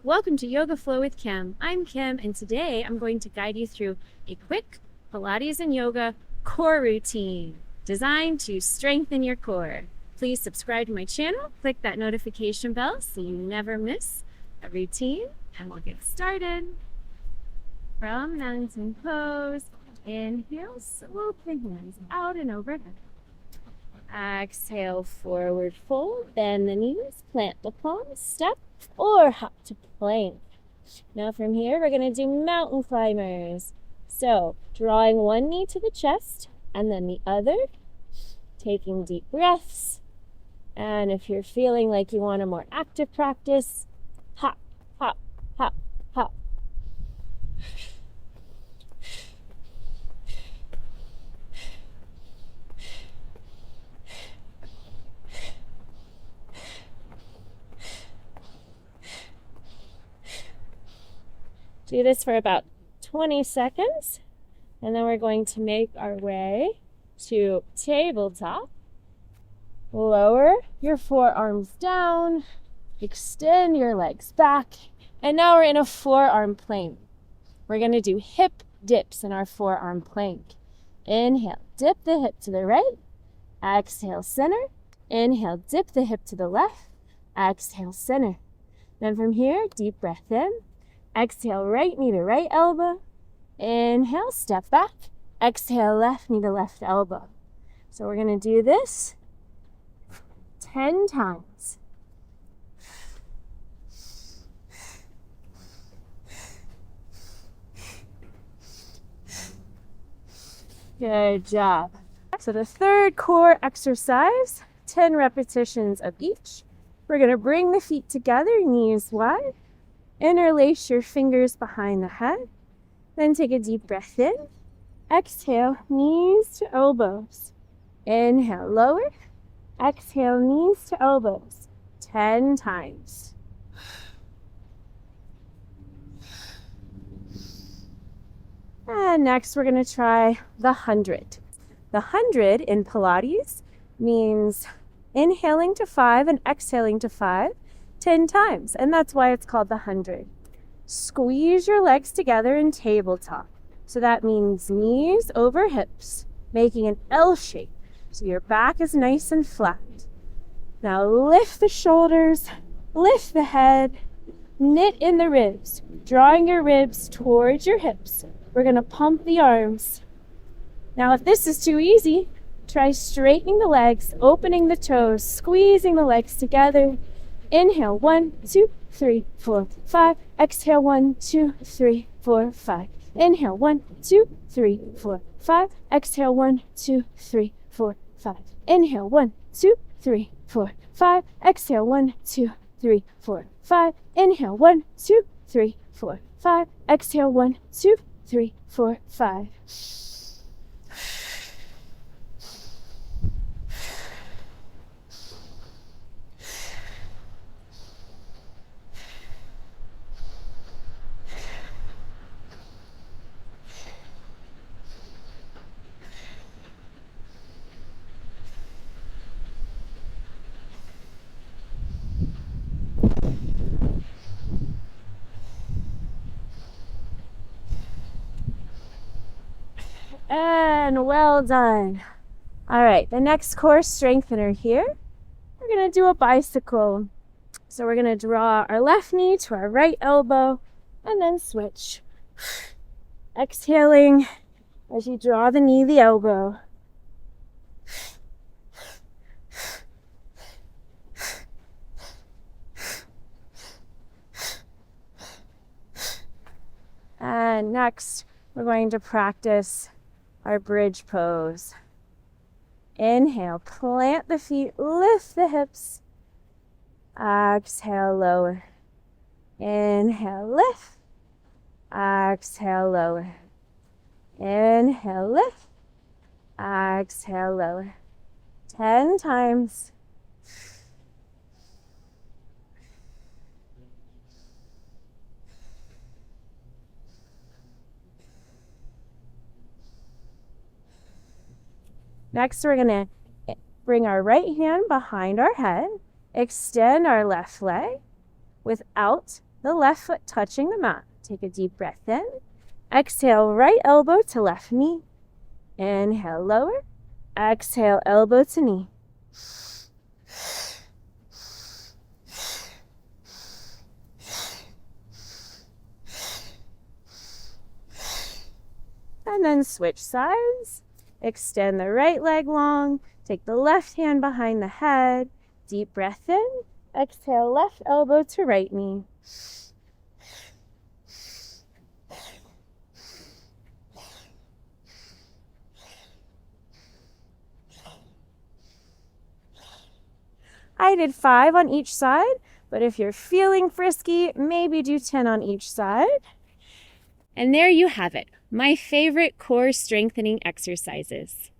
Welcome to Yoga Flow with Kim. I'm Kim, and today I'm going to guide you through a quick Pilates and yoga core routine designed to strengthen your core. Please subscribe to my channel, click that notification bell so you never miss a routine, and we'll get started. From mountain pose, inhale, swoop the hands out and overhead. Exhale, forward fold, bend the knees, plant the palms, step or hop to plank. Now from here, we're going to do mountain climbers. So drawing one knee to the chest and then the other, taking deep breaths. And if you're feeling like you want a more active practice, hop, hop, hop, hop. Do this for about 20 seconds, and then we're going to make our way to tabletop. Lower your forearms down, extend your legs back, and now we're in a forearm plank. We're going to do hip dips in our forearm plank. Inhale, dip the hip to the right. Exhale, center. Inhale, dip the hip to the left. Exhale, center. Then from here, deep breath in. Exhale, right knee to right elbow. Inhale, step back. Exhale, left knee to left elbow. So we're going to do this 10 times. Good job. So the third core exercise, 10 repetitions of each. We're going to bring the feet together, knees wide. Interlace your fingers behind the head. Then take a deep breath in. Exhale, knees to elbows. Inhale, lower. Exhale, knees to elbows. 10 times. And next we're going to try the 100. The 100 in Pilates means inhaling to 5 and exhaling to 5. 10 times, and that's why it's called the 100. Squeeze your legs together in tabletop. So that means knees over hips, making an L shape. So your back is nice and flat. Now lift the shoulders, lift the head, knit in the ribs, drawing your ribs towards your hips. We're going to pump the arms. Now if this is too easy, try straightening the legs, opening the toes, squeezing the legs together. Inhale, 1, 2, 3, 4, 5. Exhale, 1, 2, 3, 4, 5. Inhale, 1, 2, 3, 4, 5. Exhale, 1, 2, 3, 4, 5. Inhale, 1, 2, 3, 4, 5. Exhale, 1, 2, 3, 4, 5. Inhale, 1, 2, 3, 4, 5. Exhale, 1, 2, 3, 4, 5. And well done. All right, the next core strengthener here, we're going to do a bicycle. So we're going to draw our left knee to our right elbow and then switch. Exhaling as you draw the knee, the elbow. And next, we're going to practice our bridge pose. Inhale, plant the feet, lift the hips. Exhale, lower. Inhale, lift. Exhale, lower. Inhale, lift. Exhale, lower. 10 times. Next, we're going to bring our right hand behind our head, extend our left leg without the left foot touching the mat. Take a deep breath in. Exhale, right elbow to left knee. Inhale, lower. Exhale, elbow to knee. And then switch sides. Extend the right leg long. Take the left hand behind the head. Deep breath in. Exhale, left elbow to right knee. I did 5 on each side, but if you're feeling frisky, maybe do 10 on each side. And there you have it, my favorite core strengthening exercises.